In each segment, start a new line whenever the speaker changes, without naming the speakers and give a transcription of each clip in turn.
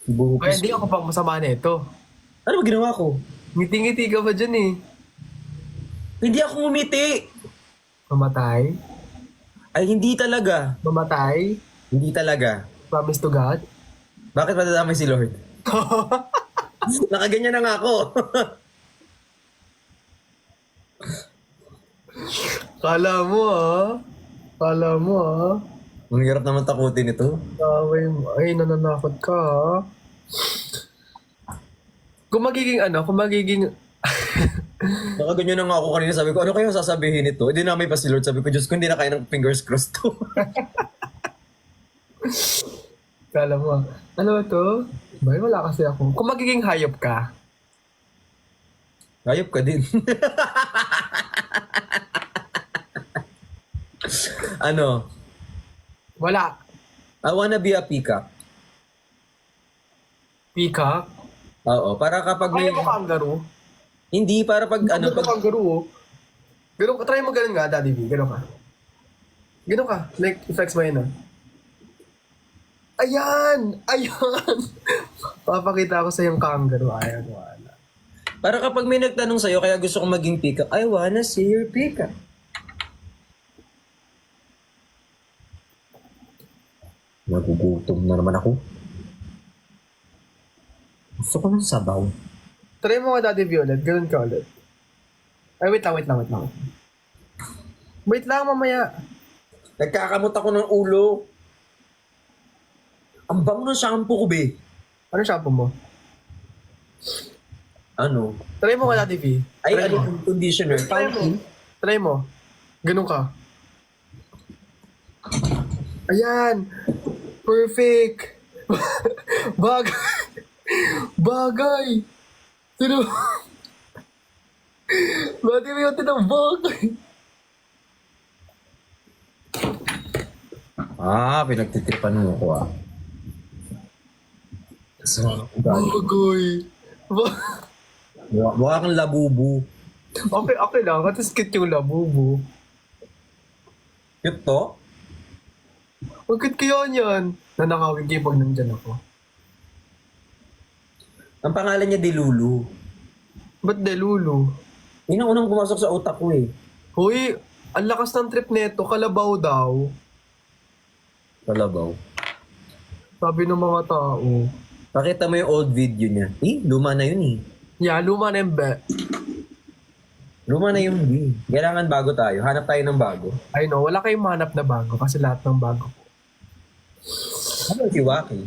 Kaya
Bupis
hindi
ko.
ako pang masama nito.
Ano ba ginawa ko?
Ngiti-ngiti ka ba dyan eh?
Hindi ako ngumiti.
Mamatay?
Ay, hindi talaga.
Mamatay?
Hindi talaga.
Promise to God?
Bakit madadamay si Lord? Nakaganyan na nga ako.
Kala mo ah. Kala mo ah.
Ang hirap naman takutin ito.
Ay, nananakot ka ah. Kung magiging
Nakaganyan na nga ako kanina. Sabi ko, ano kaya sasabihin ito? Hindi na may pa si Lord. Sabi ko, Diyos ko, hindi na kaya ng fingers crossed to.
kala mo ah. Ano ba to? Bay, wala kasi ako. Kung magiging hayop ka,
Hayop ka din. Ano?
wala.
I wanna be a peacock.
Peacock?
Oo, para kapag may...
Kaya mo kangaroo?
Hindi, para pag ano,
Ano
pag...
kangaroo oh. Ganun ka, try mo ganun nga, Daddy V. Ganun ka. Ganun ka. Like, effects mo yun ah. Ayan! Ayan! Papakita ko sa yung kangaroo. Ayan, wala.
Para kapag may nagtanong sa'yo, kaya gusto kong maging peacock, I wanna see your peacock. Nagugutom na naman ako. Gusto ko ng sabaw.
Try mo nga, Daddy V ulit. Ganun ka ulit. Ay, wait lang. Wait lang, mamaya.
Nagkakamot ako ng ulo. Ang bango ng shampoo ko, be.
Ano shampoo mo?
Ano?
Try mo nga, Daddy V.
Ay,
Try
ano
mo.
yung conditioner?
Try mo. Try mo. Ganun ka. Ayan! Perfect! Bagay! Bagay! Sino? Bakit may yung tinabagay?
Ah, pinagtitripan mo ko ah. So, ugali.
Bagay!
Mukha kang labubu.
Okay lang. At least cute yung labubo.
Cute to?
Bakit kaya niyan? Nanakawin kayo pag nandyan ako.
Ang pangalan niya Dilulu.
Ba't delulu?
Yun ang unang pumasok sa utak ko eh.
Hoy! Ang lakas ng trip neto. Kalabaw daw.
Kalabaw.
Sabi ng mga tao.
Pakita mo yung old video niya. Luma na yun eh.
Yeah, luma na yung
Luma na yun eh. Kailangan bago tayo. Hanap tayo ng bago.
I know, wala kayong manap na bago kasi lahat ng bago.
Ano si Waki?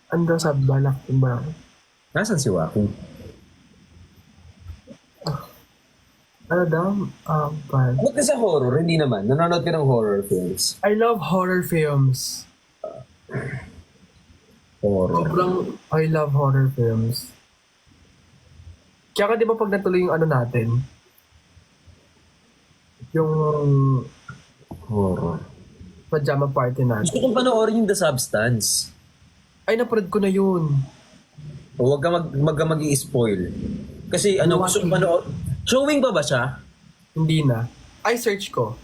Ando sa balak ba?
Nasaan si Waki?
Ano daw? Bad.
Ba't ka sa horror? Hindi naman. Nanonood ka ng horror films.
I love horror films.
Horror.
Sobrang I love horror films. Kaya ka di ba pag natuloy yung ano natin? Yung
Horror.
pajama party
Gusto
natin.
kong panoorin yung The Substance.
Ay, napanood ko na yun.
O huwag ka mag-i-spoil. Kasi ano, gusto kong panood. Showing pa ba siya?
Hindi na. Ay, search ko.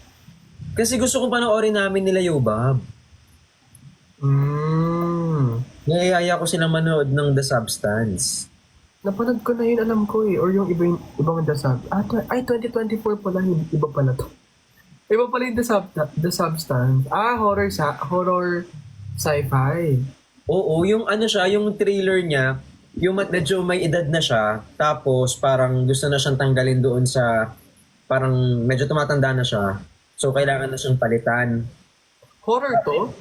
Kasi gusto kong panoorin namin nila Yobab. Nayayaya ko silang manood ng The Substance.
Napanood ko na yun, alam ko eh. Or yung ibang The Sub. Ay, 2024 pala. Iba pala to. Iba pala yung The Substance. Horror sci-fi.
Oo, yung ano siya, yung trailer niya, yung medyo may edad na siya, tapos parang gusto na siyang tanggalin doon sa, parang medyo tumatanda na siya. So, kailangan na siyang palitan.
Horror to?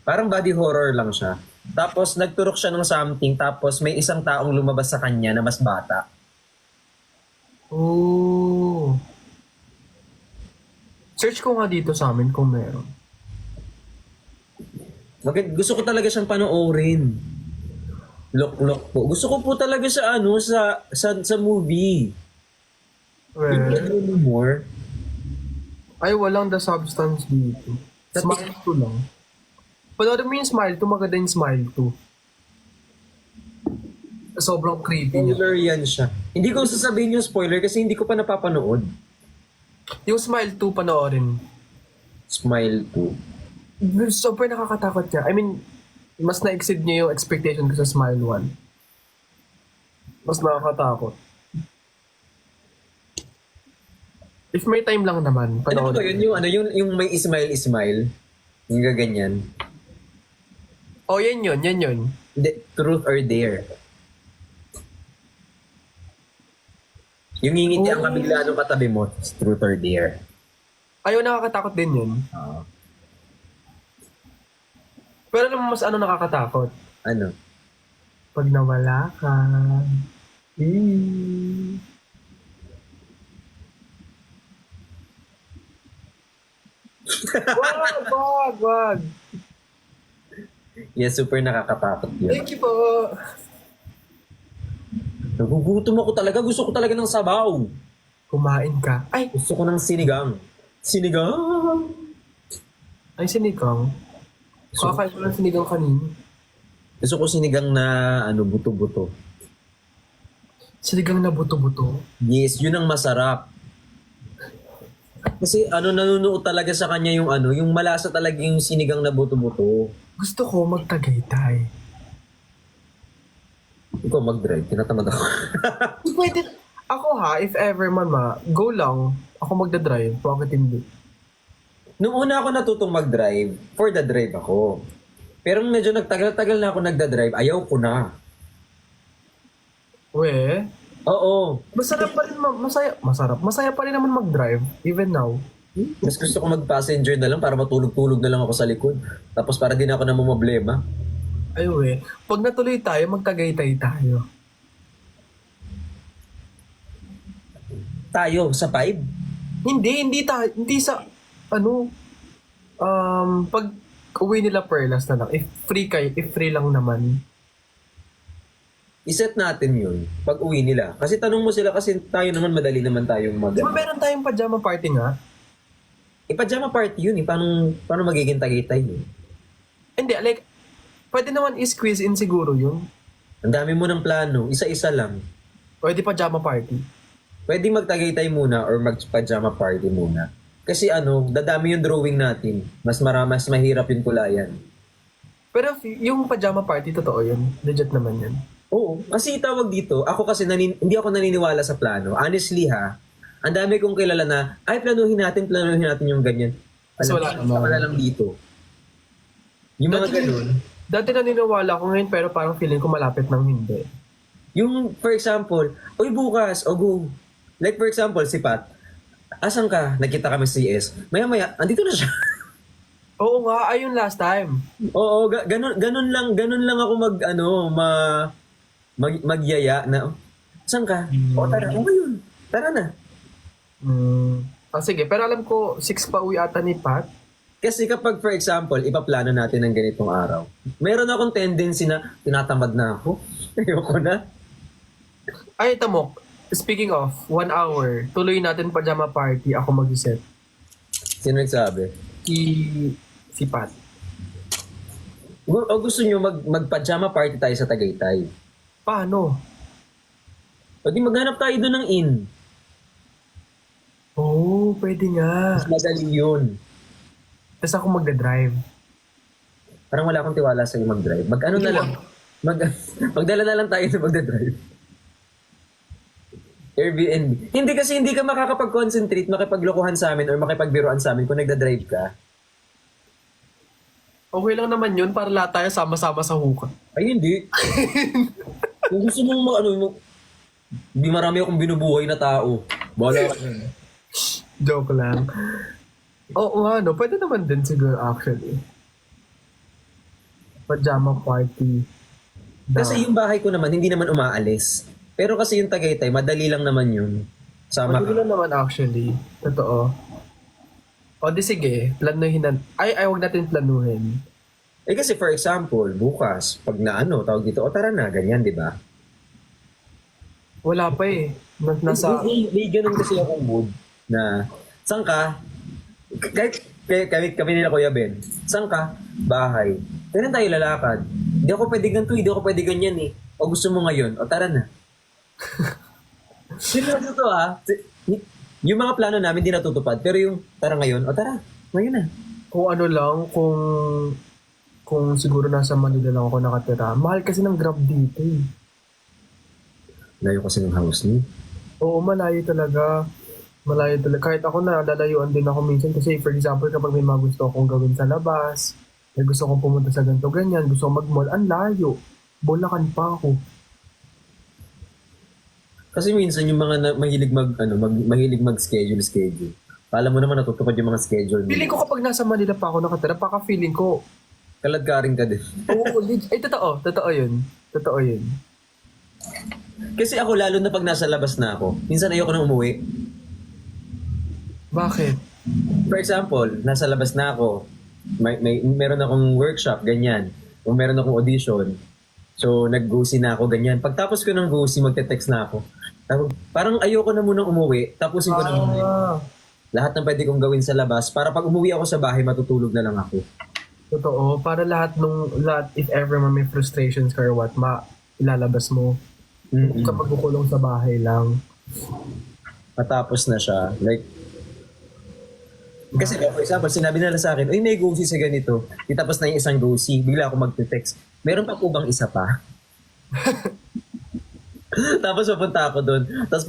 Parang body horror lang siya. Tapos, nagturok siya ng something, tapos may isang taong lumabas sa kanya na mas bata.
Oh. Search ko nga dito sa amin kung meron.
Gusto ko talaga siyang panoorin. Look po. Gusto ko po talaga sa sa movie.
Well,
Hindi more.
ay walang The Substance dito. Smile 2 lang. Panoorin mo yung Smile 2, maganda yung Smile 2. Sobrang creepy niya.
Spoiler yan siya. Hindi ko sasabihin yung spoiler kasi hindi ko pa napapanood.
Yung Smile 2 panoorin.
Smile 2.
Super nakakatakot niya. I mean, Mas na-exceed niya yung expectation ko sa Smile 1. Mas nakakatakot. If may time lang naman,
Ano ba yun? Yung may smile. Yung gaganyan.
Oh, yan yun.
Hindi, truth or dare. Yung ngingiti ang
Oh.
kabigla nung katabi mo, truth or dare.
Ayaw, nakakatakot din yun. Pero alam mo mas ano nakakatakot?
Ano?
Pag nawala ka. Eh. Wag.
Yes, super nakakatakot yun.
Thank you po.
Nagugutom ako talaga. Gusto ko talaga ng sabaw.
Kumain ka. Ay,
Gusto ko ng sinigang. Sinigang!
ay sinigang. Kakain ko ng sinigang kanina.
Gusto ko sinigang na buto-buto.
Sinigang na buto-buto.
Yes, yun ang masarap. Kasi nanunuot talaga sa kanya yung malasa talaga yung sinigang na buto-buto.
Gusto ko magtagaytay.
Ikaw mag-drive, tinatamad ako.
Pwede. Ako if ever man go lang. Ako magdadrive. Bakit hindi?
Nung una ako natutong mag-drive, for the drive ako. Pero medyo nagtagal-tagal na ako nagda-drive, ayaw ko na.
We,
Oo.
masarap pa rin Masaya pa rin naman mag-drive. Even now.
Mas gusto ko mag-passenger na lang para matulog-tulog na lang ako sa likod. Tapos para din ako na problema.
Ay we, pag natuloy tayo, magtagaytay tayo.
Tayo, sa 5?
Hindi sa, pag uwi nila Perlas na lang, if free lang naman.
Iset natin yun pag uwi nila. Kasi tanong mo sila kasi tayo naman madali naman tayong
Di ba meron tayong pajama party nga?
Pajama party yun eh. Paano magiging tagaytay yun?
Hindi, like, pwede naman i-squeeze in siguro yun.
Ang dami mo ng plano. Isa-isa lang.
Pwede pajama party.
Pwede magtagaytay muna or mag-pajama party muna. Kasi dadami yung drawing natin. Mas mahirap yung kulayan.
Pero yung pajama party, totoo yun. Legit naman yun.
Oo. Kasi tawag dito, ako kasi hindi ako naniniwala sa plano. Honestly ang dami kong kilala na, planuhin natin yung ganyan.
Mas wala naman.
Wala lang dito. Yung mga ganun.
Dati naniniwala ko ngayon pero parang feeling ko malapit nang hindi.
Yung, for example, bukas, go. Like for example, si Pat, asan ka? Nagkita kami sa CS. Maya-maya, andito na siya.
Oo nga, ayun last time.
Oo, ganun lang ako magyaya na, saan ka? Tara, ngayon. Tara na.
Sige, pero alam ko 6 pa uwi ata ni Pat.
Kasi kapag, for example, ipaplano natin ng ganitong araw, meron akong tendency na tinatamad na ako. Ayoko na.
Ay, Tamok. Speaking of, 1 hour, tuloy natin pajama party. Ako mag-set.
Sino nagsabi?
Si Pat.
O gusto nyo mag-pajama party tayo sa Tagaytay?
Paano?
O di maghanap tayo doon ng inn.
Oh, pwede nga.
Mas madali yun.
Tapos ako magdadrive.
Parang wala akong tiwala sa'yo mag-drive. Na lang. Magdala na lang tayo sa magdadrive. Airbnb. Hindi kasi hindi ka makakapag-concentrate, makipaglokohan sa amin or makipagbiruan sa amin kung nagdadrive ka.
Okay lang naman yun para lahat tayo sama-sama sa huka.
Ay, hindi. Kung gusto mong hindi marami akong binubuhay na tao. Bahala ka na.
Joke lang. Oo nga, no. Pwede naman din siguro actually. Pajama party.
Kasi yung bahay ko naman, hindi naman umaalis. Pero kasi yung Tagaytay, madali lang naman yun. Sama
Madali
ka.
lang naman actually. Totoo. O di sige, planuhin na. Wag natin planuhin.
Kasi for example, bukas, pag tawag dito, tara na, ganyan, di ba?
Wala pa eh. Nasa...
May ganun kasi akong mood na, saan ka? Kahit kami nila Kuya Ben, saan ka? Bahay. Kailan tayo lalakad? Hindi ako pwede ganito, hindi ako pwede ganyan eh. O gusto mo ngayon, tara na. Seryoso to yung mga plano namin di natutupad, pero yung tara ngayon, tara, ngayon na.
Kung ano lang, kung siguro nasa Manila lang ako nakatira. Mahal kasi ng Grab dito eh.
Layo kasi ng house niyo.
Oo, malayo talaga. Malayo talaga. Kahit ako na lalayuan din ako minsan kasi for example kapag may mga gusto akong gawin sa labas, may gusto akong pumunta sa ganito ganyan, gusto kong mag-mall, ang layo. Bulacan pa ako.
Kasi minsan yung mga mahilig mahilig mag-schedule. Alam mo naman natutupad yung mga schedule
Feeling
nila.
ko kapag nasa Manila pa ako nakatira, feeling ko,
Kaladkarin ka din.
oo, ay totoo, totoo yun. Totoo yun.
Kasi ako lalo na pag nasa labas na ako, minsan ayoko nang umuwi.
Bakit?
For example, nasa labas na ako, meron akong workshop, ganyan. O meron akong audition. So, nag-go-see na ako, ganyan. Pagtapos ko ng go-see, magte-text na ako. Parang ayoko na munang umuwi, tapusin ko na muna lahat ng pwede kong gawin sa labas para pag umuwi ako sa bahay, matutulog na lang ako.
Totoo, para lahat if ever may frustrations ka or what, ilalabas mo.
Mm-mm.
Sa pagkukulong sa bahay lang.
Matapos na siya. Like, kasi for example, sinabi nila sa akin, uy, may go-see sa ganito. Tapos na yung isang go-see, bigla ako magte-text. Meron pa po bang isa pa? Tapos pupunta ako doon. Tapos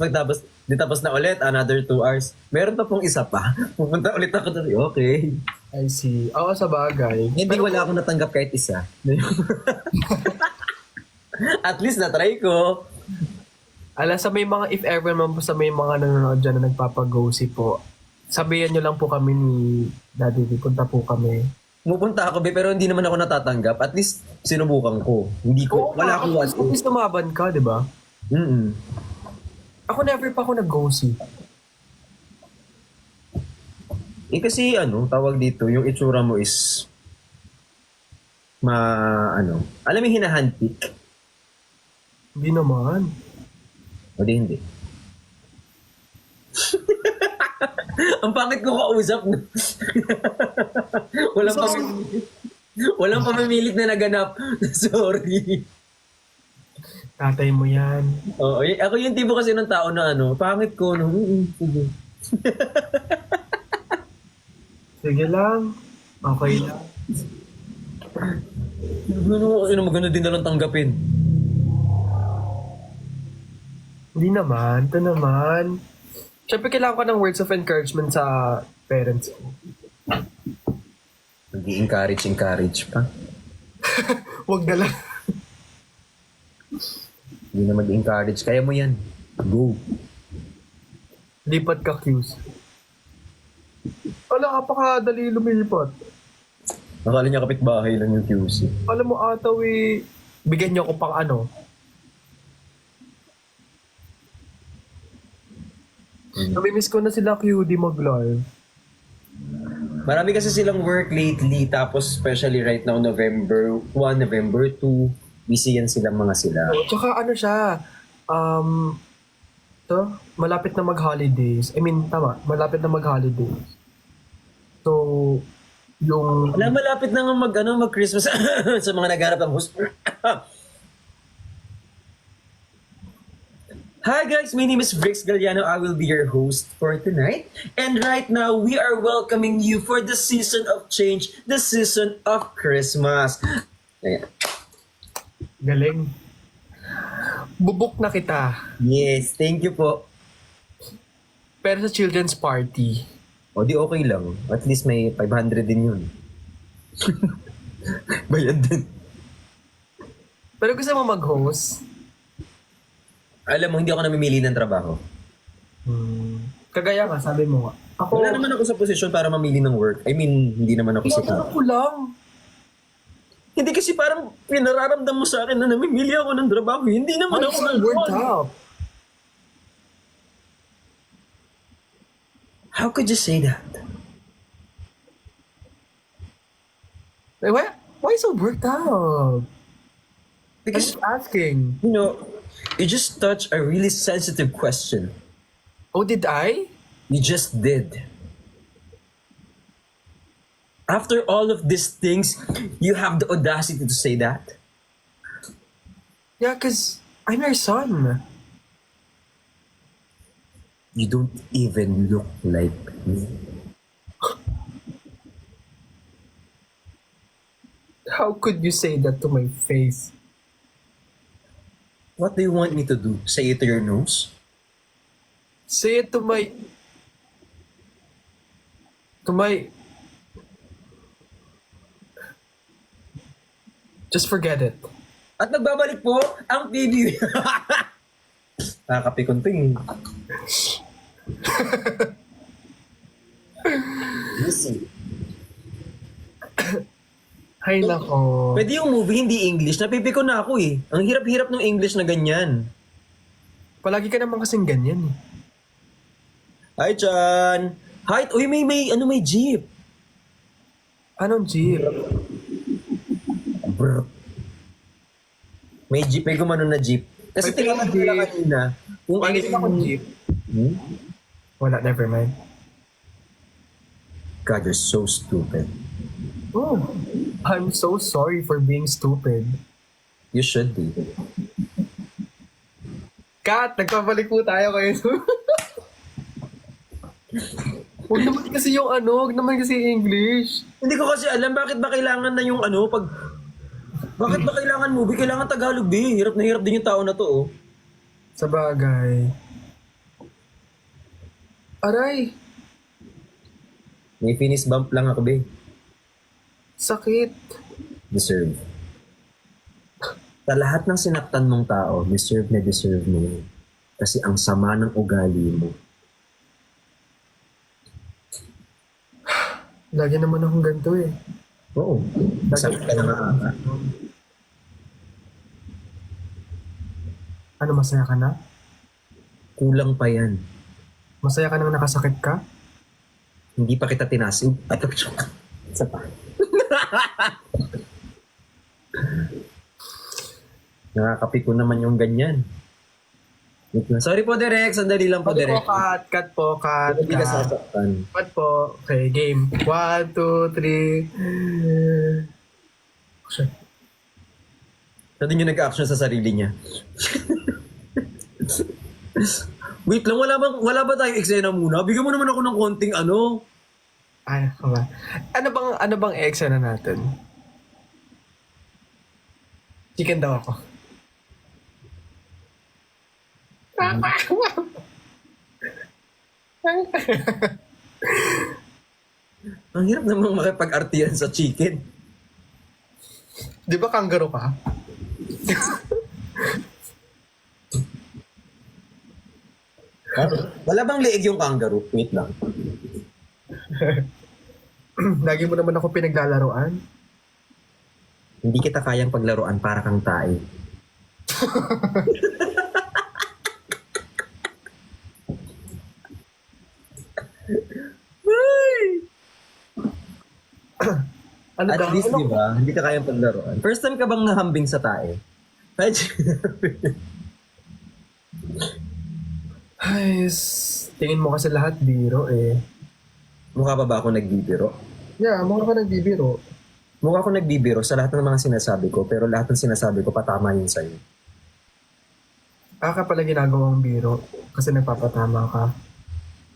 tapos na ulit, another 2 hours. Meron pa pong isa pa. Pupunta ulit ako doon. Okay.
I see. Oo, sa bagay.
Hindi wala akong natanggap kahit isa. At least na-try ko.
Sa may mga, if ever man po sa may mga nanonood dyan na nagpapag-go-see po, sabihan nyo lang po kami ni Daddy, punta po kami.
Pupunta ako, pero hindi naman ako natatanggap. At least, sinubukan ko. Hindi ko, wala akong
At least tumaban ka, di ba?
Mm-mm.
Ako never pa ako nag-go-see.
Kasi tawag dito, yung itsura mo is alam mo yung hinahandpick?
Hindi naman.
O di hindi. Ang pangit ko kausap. Walang pamimilit na naganap. Sorry.
Tatay mo yan.
Oo, ako yung tipo kasi ng tao na pangit ko. Sige.
Sige lang. Okay lang.
Maganda din na lang tanggapin.
Hindi naman. Ito naman. Siyempre kailangan ko ng words of encouragement sa parents ko.
Mag-i-encourage pa.
Huwag na lang.
Hindi na mag-encourage. Kaya mo yan. Go.
Lipat ka, Q's. Wala, kapakadali lumilipat.
Nakala niya kapitbahay lang yung QC.
Alam mo, Ataw, bigyan niyo ko pang Namimiss ko na sila QD mag-live.
Marami kasi silang work lately, tapos especially right now, November 1, November 2, busy yan silang mga sila.
Tsaka siya, malapit na mag-holidays. I mean, tama, malapit na mag-holidays. So, yung...
Malapit na nga mag-Christmas sa mga nagharap ng host. Hi guys, my name is Brix Galliano. I will be your host for tonight. And right now, we are welcoming you for the season of change, the season of Christmas. Ayan.
Galing. Bubuk na kita.
Yes, thank you po.
Pero sa children's party,
O di okay lang. At least may 500 din yun. Bayad din.
pero gusto mo mag-host?
Alam mo, hindi ako namimili ng trabaho.
Kagaya nga, sabi mo nga. Ako,
Wala naman ako sa posisyon para mamili ng work. I mean, hindi naman ako
tinatanong ko lang.
Hindi kasi parang pinararamdam mo sa akin na namimili ako ng trabaho. Hindi naman
Why
ako
so worked up?
How could you say that?
Why so worked up? I'm
Because,
just asking.
you just touched a really sensitive question.
Oh, did I?
You just did. After all of these things, you have the audacity to say that?
Yeah, because I'm your son.
You don't even look like me.
How could you say that to my face?
What do you want me to do? Say it to your nose?
Say it to my... To my... Just forget it.
At nagbabalik po ang PBB. Nakakapikon to eh. Listen.
Hay nako.
Pwede yung movie hindi English. Napipikon na ako eh. Ang hirap-hirap ng English na ganyan.
Palagi ka naman kasing ganyan eh.
Hi, Chan! Hi! Uy, may jeep.
Anong jeep?
Brr. May jeep, may gumano na jeep. Kasi
May
tingnan ko nila
jeep.
kanina. Kung ano
Pangit akong jeep.
Hmm?
Wala, never mind.
God, you're so stupid.
Oh, I'm so sorry for being stupid.
You should be.
Kat, nagpabalik po tayo kayo. Huwag naman kasi yung huwag naman kasi English.
Hindi ko kasi alam bakit ba kailangan na yung bakit ba kailangan movie? Kailangan Tagalog din. Hirap na hirap din yung tao na to, oh.
Sa bagay. Aray,
May finish bump lang ako, be.
sakit.
Deserve. Sa lahat ng sinaktan mong tao, deserve mo yun. Kasi ang sama ng ugali mo.
Lagi naman akong ganito eh.
Oo. Sakit ka na nga.
Ano, masaya ka na?
Kulang pa yan.
Masaya ka nang nakasakit ka?
Hindi pa kita tinasig. At isa pa. Nakakapiko naman yung ganyan. Wait lang. Sorry po, Derek. Sandali lang po, Derek.
Cut po, cut.
Hindi ka sasaktan.
Cut po. Okay, game. 1, 2, 3.
Siya din yung nag-action sa sarili niya. Wait lang, wala ba tayong eksena muna? Bigyan mo naman ako ng konting ano.
Ay, ba? Ano bang eksena natin? Chicken daw ako.
Ang hirap namang makipag-artiyan sa chicken.
Di ba kangaroo ka?
Wala bang leeg yung kangaroo? Wait lang.
Lagi mo naman ako pinaglalaroan.
Hindi kita kayang paglaruan para kang tae.
Ano
At
daw?
least,
Ano?
di ba? Hindi ka kayang paglaruan. First time ka bang nahambing sa tae?
Ay, tingin mo kasi lahat biro eh.
Mukha pa ba ako nagbibiro?
Yeah, mukha ka nagbibiro.
Mukha ako nagbibiro sa lahat ng mga sinasabi ko, pero lahat ng sinasabi ko patama yun sa'yo.
Ka pala ginagawang biro kasi nagpapatama ka.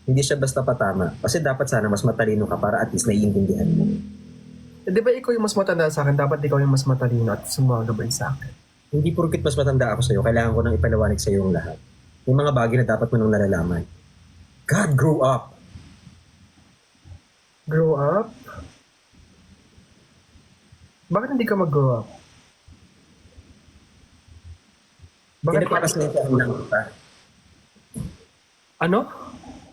Hindi siya basta patama. Kasi dapat sana mas matalino ka para at least naiintindihan mo.
Eh, di ba ikaw yung mas matanda sa akin, dapat ikaw yung mas matalino at sumagabay sa akin.
Hindi porkit mas matanda ako sa'yo, kailangan ko nang ipaliwanag sa'yo yung lahat. Yung mga bagay na dapat mo nang nalalaman. God, grow up!
Grow up? Bakit hindi ka mag-grow up? Bakit
Pinagpapasensahan lang kita.
Ano?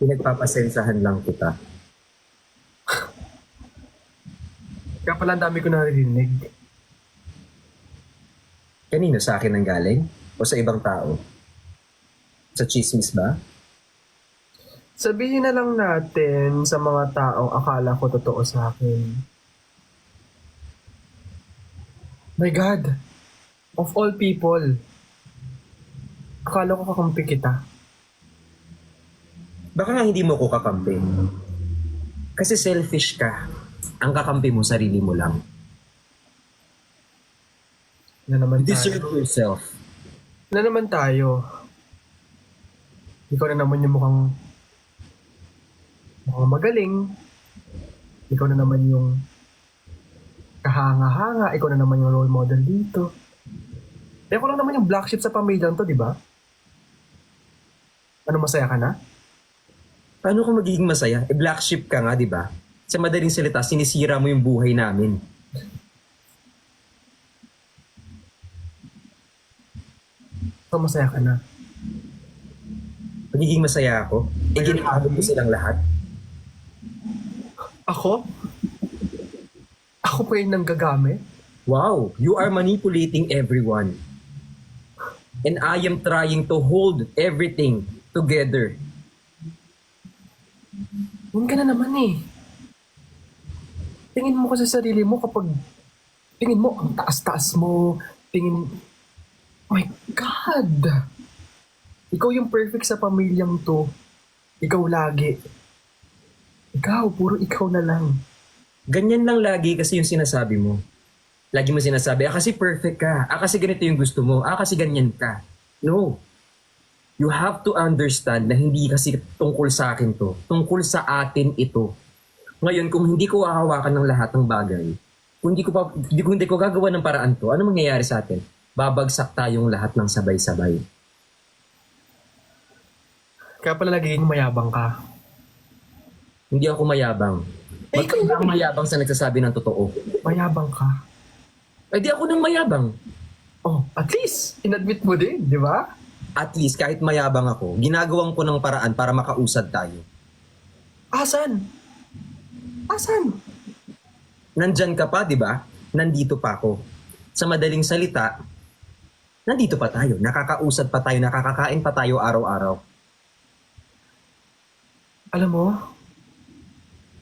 Pinagpapasensahan lang kita.
Kaya pala ang dami ko naririnig.
Kanino, sa akin ang galing? O sa ibang tao? Sa chismis ba?
Sabihin na lang natin sa mga taong akala ko totoo sa akin. My God! Of all people, akala ko kakampi kita.
Baka nga hindi mo ko kakampi. Kasi selfish ka. Ang kakampi mo, sarili mo lang.
Na naman
You
tayo.
deserve yourself.
Na naman tayo. Ikaw na naman yung mukhang magaling. Ikaw na naman yung kahanga-hanga, ikaw na naman yung role model dito. Eh, ako lang naman yung black sheep sa pamilyang to, di ba? Ano, masaya ka na?
Paano ka magiging masaya? Eh, black sheep ka nga, di ba? Sa madaling salita, sinisira mo yung buhay namin.
So, masaya ka na.
Magiging masaya ako? Eh, ginagamit ko silang lahat.
Ako? Ako pa yung nanggagamit?
Wow, you are manipulating everyone. And I am trying to hold everything together.
Yun ka na naman eh. Tingin mo kasi sa sarili mo kapag tingin mo ang taas-taas mo, tingin, oh my God! Ikaw yung perfect sa pamilyang to. Ikaw lagi. Ikaw, puro ikaw na lang.
Ganyan lang lagi kasi yung sinasabi mo. Lagi mo sinasabi, kasi perfect ka. Kasi ganito yung gusto mo. Kasi ganyan ka. No. You have to understand na hindi kasi tungkol sa akin to. Tungkol sa atin ito. Ngayon, kung hindi ko hahawakan ng lahat ng bagay, kung hindi ko gagawa ng paraan to, ano mangyayari sa atin? Babagsak tayong lahat ng sabay-sabay.
Kaya pala nagiging mayabang ka.
Hindi ako mayabang.
Ikaw
Ang mayabang sa nagsasabi ng totoo.
Mayabang ka.
Eh di ako nang mayabang.
Oh, at least, inadmit mo din, di ba?
At least kahit mayabang ako, ginagawan ko ng paraan para makausad tayo.
Asan? Asan?
Nandyan ka pa, di ba? Nandito pa ako. Sa madaling salita, nandito pa tayo. Nakakausad pa tayo, nakakakain pa tayo araw-araw.
Alam mo,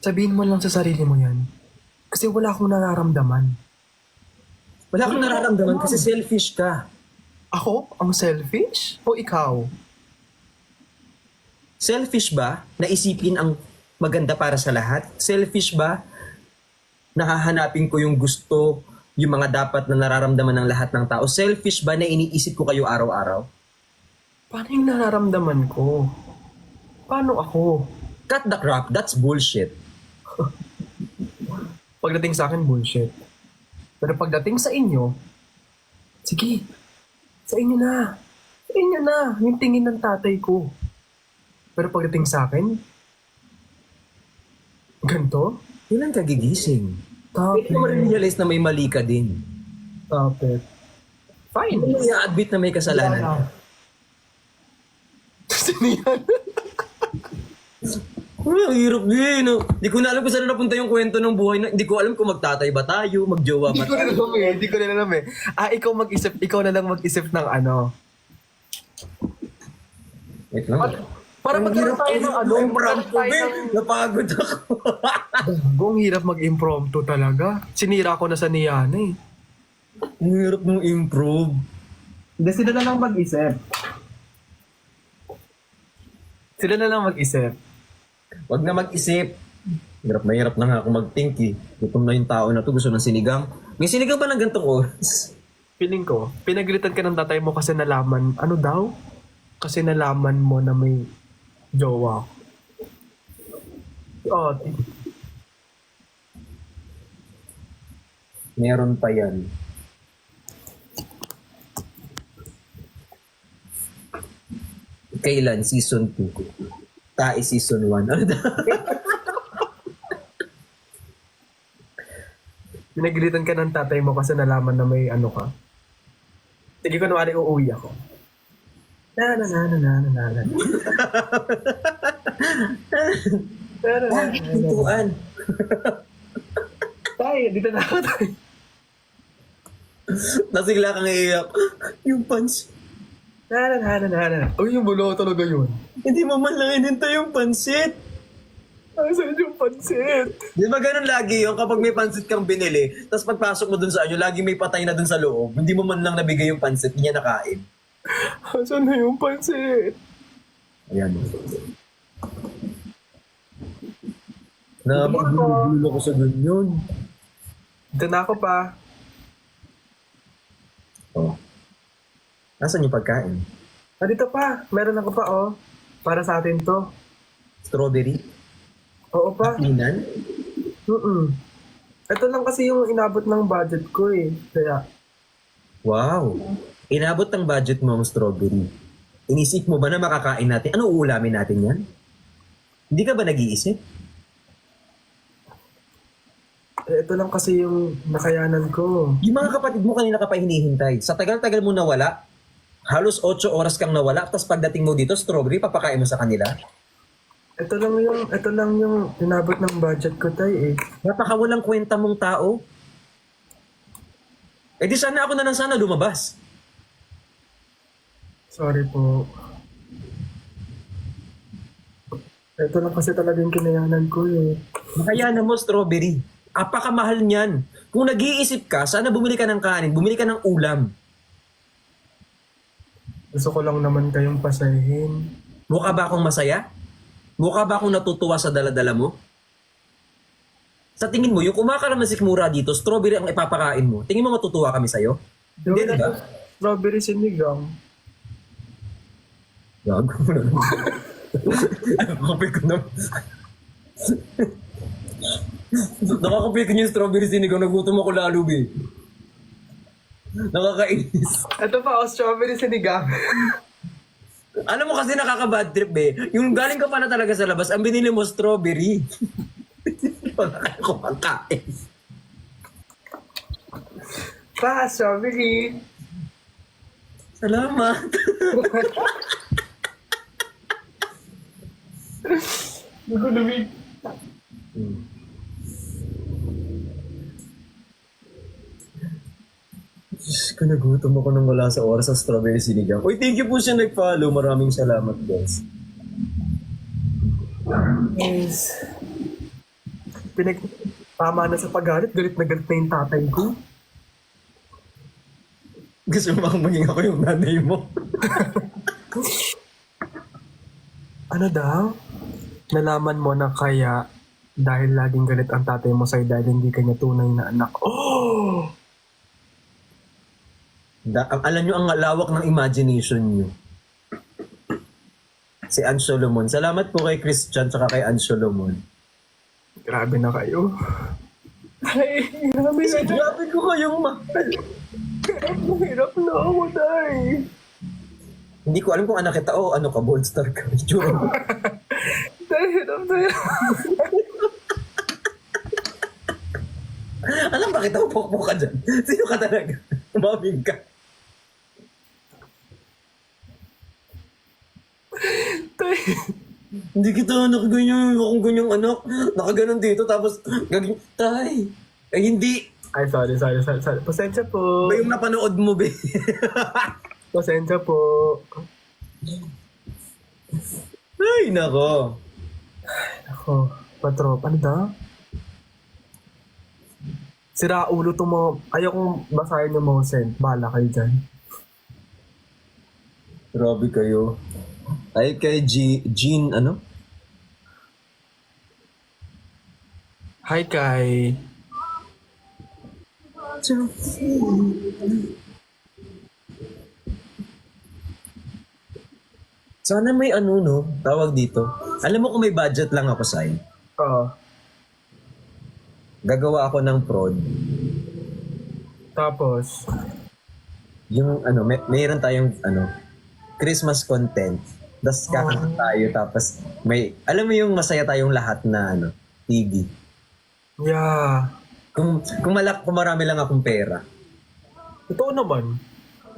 sabihin mo lang sa sarili mo yan. Kasi wala akong nararamdaman.
Wala akong nararamdaman kasi selfish ka.
Ako? Ang selfish? O ikaw?
Selfish ba na isipin ang maganda para sa lahat? Selfish ba na hahanapin ko yung gusto, yung mga dapat na nararamdaman ng lahat ng tao? Selfish ba na iniisip ko kayo araw-araw?
Paano yung nararamdaman ko? Paano ako?
Cut the crap, that's bullshit.
Pagdating sa akin, bullshit. Pero pagdating sa inyo, sige, sa inyo na. Sa inyo na, yung tingin ng tatay ko. Pero pagdating sa akin, ganito?
Yun ang kagigising.
Stop
Hindi mo
it.
realize na may mali ka din.
Stop it. Fine.
Hindi mo i-admit na may kasalanan ka.
Sino yan?
Ang hirap din. No? Di ko na alam kung saan napunta yung kwento ng buhay. Hindi ko alam kung magtatay ba tayo, magjowa ba tayo.
Hindi ko na alam eh. Ikaw mag-isip, ikaw na lang mag-isip ng ano.
Wait lang.
Para magkaroon tayo ng ano, magkaroon tayo ng...
Napagod ako.
Ang hirap mag-impromptu talaga. Sinira ko na sa Niyana eh.
Ang hirap mong improve.
Hindi, sila na lang mag-isip. Sila na lang mag-isip.
Wag na mag-isip. Hirap na hirap na nga ako mag-think eh. Gutom na yung tao na to, gusto ng sinigang. May sinigang ba ng gantong oras?
Feeling ko, pinagalitan ka ng tatay mo kasi nalaman, ano daw? Kasi nalaman mo na may jowa. Oh,
Meron pa yan. Kailan? Season 2. Tae season 1. Ano daw?
pinagalitan ka ng tatay mo kasi nalaman na may ano ka. Sige, kunwari uuwi ako. Na na na na na na na na.
Pintuan.
Tay, dito na ako tay.
Nasigla kang iiyak. Yung pansit.
Na na na na na na. Uy, yung bulo talaga yun.
Hindi mo man lang inintay yung pansit.
Asan yung pansit?
Di ba ganun lagi yung kapag may pansit kang binili, tapos pagpasok mo dun sa anyo, lagi may patay na dun sa loob. Hindi mo man lang nabigay yung pansit, hindi niya nakain.
Asan na yung pansit?
Ayan. Napagulo ko sa ganyan.
Dito na ako pa.
Oh. Nasaan yung pagkain?
Dito pa. Meron ako pa, oh. Para sa atin to.
Strawberry?
Oo pa.
Pinan?
Mm-mm. Ito lang kasi yung inabot ng budget ko eh. Kaya,
Wow. Inabot ng budget mo ang strawberry. Inisip mo ba na makakain natin? Ano uulamin natin yan? Hindi ka ba nag-iisip?
ito lang kasi yung nakayanan ko.
Yung mga kapatid mo kanina ka pa hinihintay. Sa tagal-tagal mo nawala, halos 8 oras kang nawala, tapos pagdating mo dito, strawberry, papakain mo sa kanila.
Ito lang yung inabot ng budget ko, tay eh.
Napakawalang kwenta mong tao. Eh di sana ako na lang sana lumabas.
Sorry po. Ito lang kasi talaga yung kinayanan ko eh.
Makayanan mo, strawberry. Apakamahal niyan. Kung nag-iisip ka, sana bumili ka ng kanin, bumili ka ng ulam.
Gusto ko lang naman kayong pasahin.
Mukha ba akong masaya? Mukha ba akong natutuwa sa daladala mo? Sa tingin mo, yung kumakalam na sikmura dito, strawberry ang ipapakain mo. Tingin mo matutuwa kami sa'yo? Hindi,
Yung
diba?
strawberry sinigang.
Gago mo na naman. Nakakapil ko na. Nakakapil ko yung strawberry sinigang. Nagutom ako lalo, be. Nakakainis.
Ito pa, strawberry sinigang.
Alam mo kasi nakaka-bad trip, eh. Yung galing ka pa na talaga sa labas, ang binili mo strawberry. Wala ko pagkain.
Pa, strawberry.
Salamat.
Nagulumig.
Diyos ko, nagutom ako nang wala sa oras sa strawberry sinigang. Uy, thank you po siya nag-follow. Maraming salamat, guys.
Yes. Tama na sa paggalit. Galit na yung tatay ko.
Gusto mo bang maging ako yung nanay mo?
Ano daw? Nalaman mo na kaya dahil laging galit ang tatay mo sa'yo dahil hindi kanya tunay na anak. Oh!
Alam nyo ang lawak ng imagination nyo. Si Ann Solomon. Salamat po kay Christian tsaka kay Ann Solomon.
Grabe na kayo. Ay, grabe na.
Grabe ko kayong mahal.
Hirap na ako, tay.
Hindi ko alam kung anak kita o ano ka, Bold Star ka. Joke.
Tay, hirap na yan.
Alam ba kita upok-pok ka dyan? Sino ka talaga? Umaming ka.
Tay.
Hindi kita anak ganyan. Akong ganyang anak. Nakaganon dito tapos gagawin. Tay. Ay hindi.
Ay, sorry. Pasensya po.
Ba yung napanood mo, be?
Pasensya po.
Ay, nako.
Ako, patrop. Ano daw? Sira ulo itong mga... Ayokong basahin yung mga send. Bahala kayo dyan.
Grabe kayo. Ay, kay Jean, ano?
Hi, Kai.
Sana may ano, no? Tawag dito. Alam mo kung may budget lang ako, Sai.
Oh,
Gagawa ako ng prod.
tapos...
Yung ano, mayroon tayong ano, Christmas content. Tapos kakanta tayo. Tapos may, alam mo yung masaya tayong lahat na ano, TV.
Yeah.
Kung marami lang akong pera.
Totoo naman.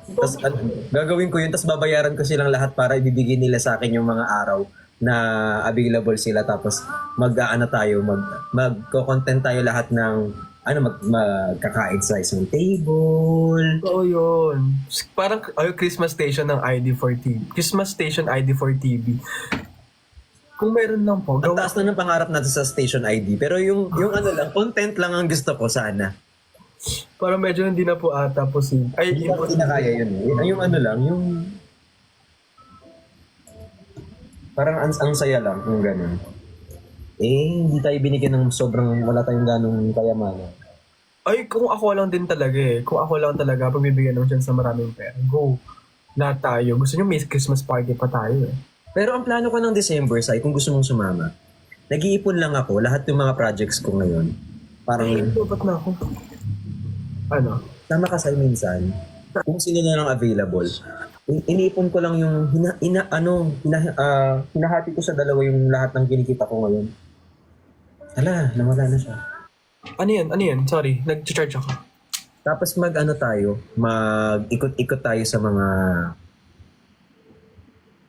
Tapos gagawin ko yun, tapos babayaran ko silang lahat para ibibigay nila sa akin yung mga araw na available sila. Tapos mag-aano tayo, magko-content tayo lahat ng magkakain sa isang table.
Oo yun. Parang Christmas station ng ID4TV. Christmas station ID4TV. Kung meron lang po,
Ang taas na ng pangarap natin sa station ID. Pero yung ano lang, content lang ang gusto ko sana.
parang medyo hindi na po ata posible. Ay,
Hindi ko kinakaya yun eh. Yung ano lang, yung... Parang ang saya lang, yung gano'n. Hindi tayo binigyan ng sobrang, wala tayong ganong kayamanan.
Ay, kung ako lang din talaga eh. Kung ako lang talaga, pagbibigyan ng chance sa maraming pera. Go. Lahat tayo. Gusto nyo may Christmas party pa tayo eh.
Pero ang plano ko ng December, Sai, kung gusto mong sumama, nag-iipon lang ako, lahat ng mga projects ko ngayon. Parang
Dapat na ako. Ano?
tama ka sa'yo minsan. Kung sino na lang available. Iniipon ko lang yung hinahati ko sa dalawa yung lahat ng kinikita ko ngayon. Ala, nawala na siya.
Ano yan? Sorry, nag-charge ako.
Tapos mag-ikot-ikot tayo sa mga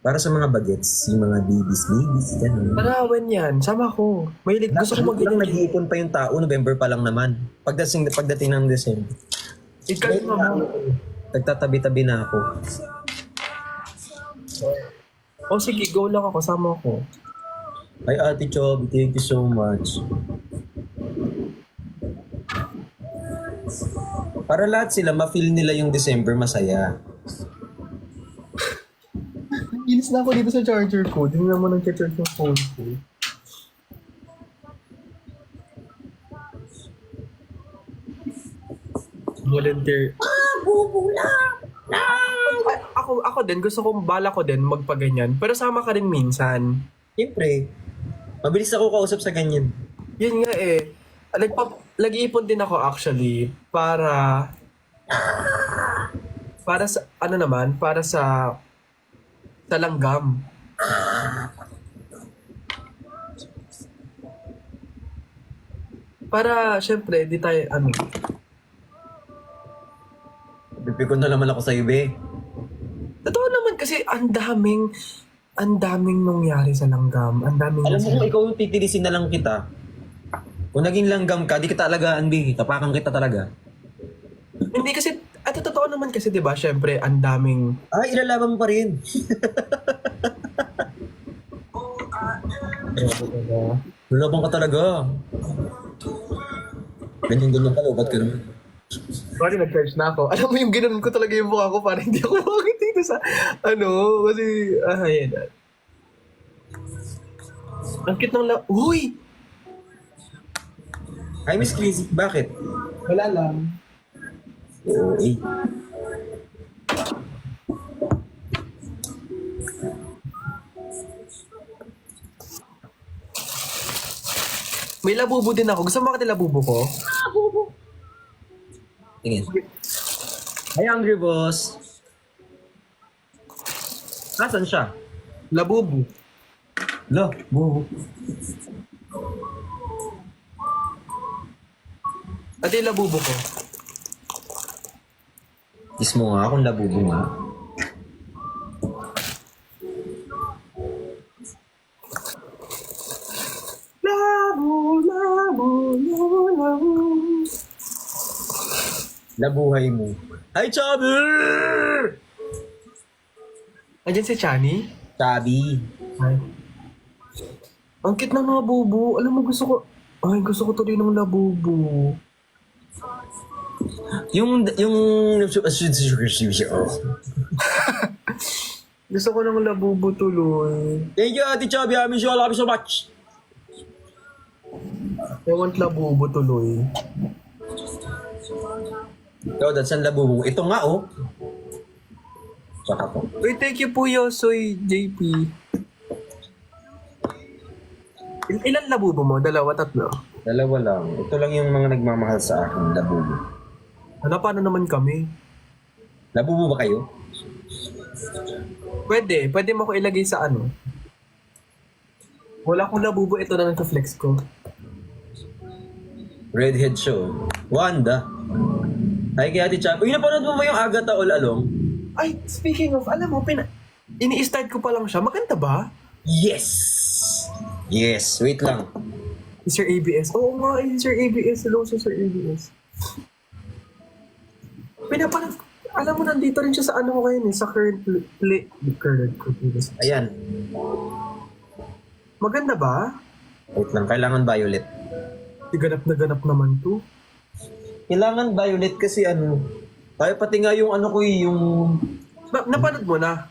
para sa mga bagets, yung mga babies, gano'n.
Parawan yan. Sama ko. Gusto ko
Lang
mag-ganyan.
nag-iipon pa yung tao, November pa lang naman. Pagdating ng December.
Ikaw mo.
Nagtatabi-tabi na ako.
O sige, go lang ako. Sama ko.
Ay, Ate Chubby, thank you so much. Para lahat sila, ma-feel nila yung December masaya.
Inis na ako dito sa charger ko. Hindi naman nag-charge yung phone ko. Volunteer. Ako din, gusto kong bala ko din magpaganyan. Pero sama ka din minsan.
Siyempre, mabilis ako kausap sa ganyan.
Yun nga eh. Nag-iipon din ako actually para sa ano naman, para sa langgam. Para syempre di tayo ano.
Pipikon na naman ako sa be.
Totoo naman kasi ang daming nangyari sa langgam. Ang daming
Alam mo kung ikaw yung titilisin na lang kita. Kung naging langgam ka, di kita alagaan, be. Tapakan kita talaga.
Hindi kasi at totoo naman kasi 'di ba? Syempre ang daming
Ay, ilalaban mo pa rin. Lalaban ka talaga. Ganyan ka, lobat ka naman.
Sorry, nag-charge na ako. Alam mo yung ginanon ko talaga yung mukha ko para hindi ako makakita sa ano. Kasi, ayan. Ang cute ng Uy!
Ay, Miss Crazy, bakit?
Wala lang.
Oo, eh.
May labubo din ako. Gusto mo makita labubo ko?
Tingin. Ay, Hungry Boss. Nasaan siya?
Labubo.
Lo, buho.
Ito yung labubo ko.
Kiss mo nga kung labubo nga.
Labo.
Labuhay mo. Ay, Chubby!
Andiyan si Chani?
Chubby.
Ay. Ang cute ng labubo. Alam mo, gusto ko tuloy ng labubo.
Yung...
Gusto ko ng labubo tuloy.
Thank you, Ate Chubby. I miss you. I love you so much.
I want labubo tuloy.
Ikaw, that's ang labubo. Ito nga, oh. Saka po.
Uy, thank you po, Yosoy JP. Ilan labubo mo? Dalawa, tatlo?
Dalawa lang. Ito lang yung mga nagmamahal sa akin, labubo.
Ano, paano naman kami?
Labubo ba kayo?
Pwede mo ko ilagay sa ano? Wala akong labubo, ito na nasa-flex ko.
Redhead show. Wanda. Ay, kaya Ate Chubby. Uy, napanood mo ba yung Agatha All Along?
Ay, speaking of, alam mo, ini-start ko pa lang siya. Maganda ba?
Yes! Yes, wait lang.
Sir ABS. Oo nga, Sir ABS. Hello, Sir ABS. Alam mo, nandito rin siya sa ano ko ngayon eh, sa current playlist.
Ayan.
Maganda ba?
Wait lang, kailangan violet.
Ganap na ganap naman to.
Kailangan violet kasi ano, tayo pati nga yung ano ko yung...
Napanood mo na?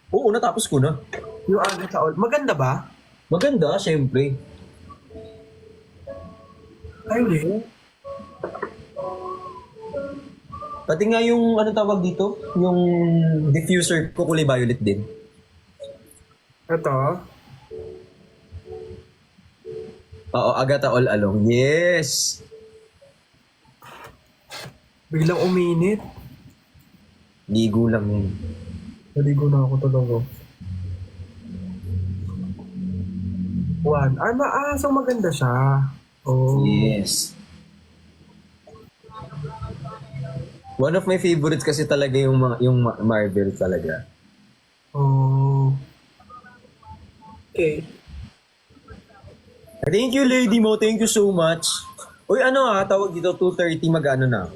Oo, natapos ko na.
Yung Agatha All. Maganda ba?
Maganda, syempre.
Ay, hindi.
Pati nga yung ano tawag dito, yung diffuser ko kulay violet din.
Ito.
Oo, Agatha All Along. Yes!
Biglang uminit.
Ligo lang yun.
Naligo na ako talaga. One. So maganda siya. Oh.
Yes. One of my favorites kasi talaga yung Marvel talaga.
Oh. Okay.
Thank you, Lady Mo. Thank you so much. Uy, tawag dito, 2:30, mag-ano na ako.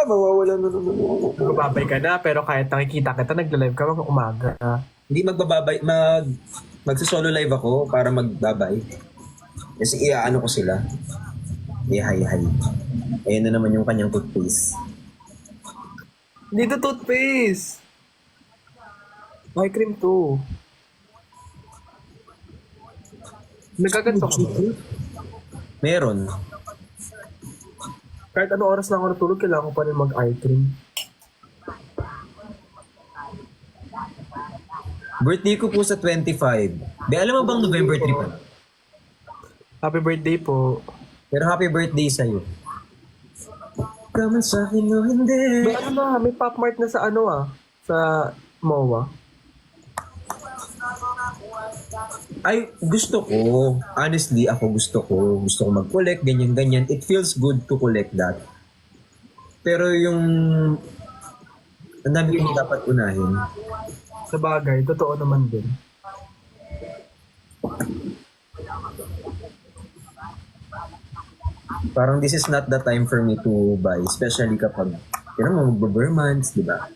Mawawala na naman ako.
Magbabay ka na, pero kahit nakikita kita, nagla-live ka mga umaga.
Hindi magsa-solo live ako para magbabay. Kasi iaano ko sila. Hi. Ayan na naman yung kanyang toothpaste.
Dito toothpaste. May cream to. Nagaganto ka ba?
Meron.
Kahit ano oras na ako natulog, kailangan ko pa rin mag-eye cream.
Birthday ko po sa 25. Alam mo bang November 3 pa?
Happy birthday po.
Pero happy birthday sa'yo. Kaman sa akin o hindi.
May Pop Mart na sa sa MOA.
Ay, gusto ko. Honestly, gusto ko mag-collect, ganyan. It feels good to collect that. Pero ang dami kong dapat unahin.
Sa bagay, totoo naman din.
Parang this is not the time for me to buy. Especially kapag, magbe-months, di ba?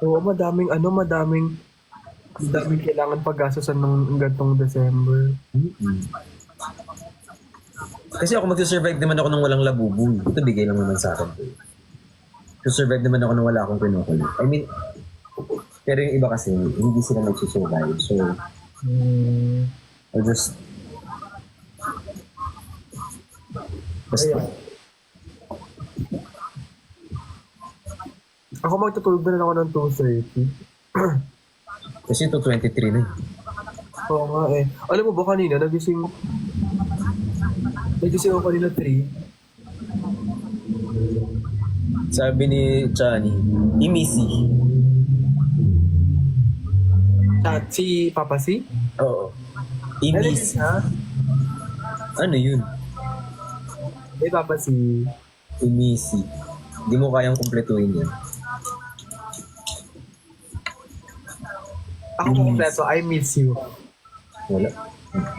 Oo, madaming kailangan paggastosan ng gantong December.
Mm-hmm. Kasi ako magsusurvive naman ako nang walang labubu. Ito bigay lang naman sa akin. Survive naman ako nang wala akong kinukulit. I mean, pero yung iba kasi, hindi sila magsusurvive. So, I'll just... Basta.
Ayan. Ako magtutulog na rin ako ng 2:30.
Kasi ito 23 na eh.
Oo nga eh. Alam mo ba kanina, nagising ako kanina 3.
Sabi ni Chani, Imisi.
At si Papa C?
Oo. Imisi.
Ha?
Ano yun?
Eh, Papa C.
Imisi. Hindi mo kayang kumpletuhin yan.
Ako kompleto, I miss you.
Wala.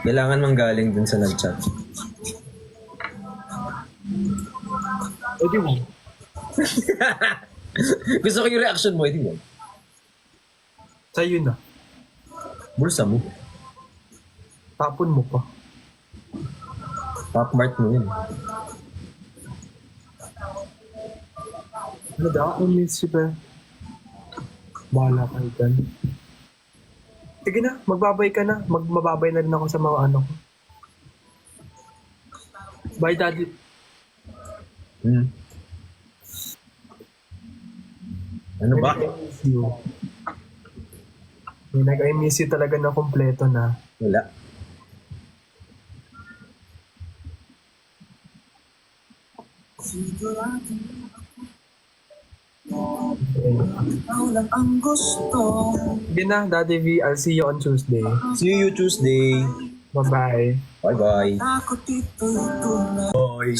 Kailangan manggaling dun sa nag-chat.
O di mo.
Gusto ko yung reaction mo, hindi mo.
Sa'yo na.
Bulsa mo.
Tapon mo pa.
Pop Mart mo yun.
Ano daw? I miss you pa. Bahala kayo dyan. Sige na, magbabay ka na. Mababay na rin ako sa mga ko. Bye, Daddy.
Ano ba?
I miss you. I miss you talaga na kompleto na.
Wala.
Sige na, Daddy V. I'll see you on Tuesday.
See you Tuesday.
Bye-bye.
Bye-bye. Bye.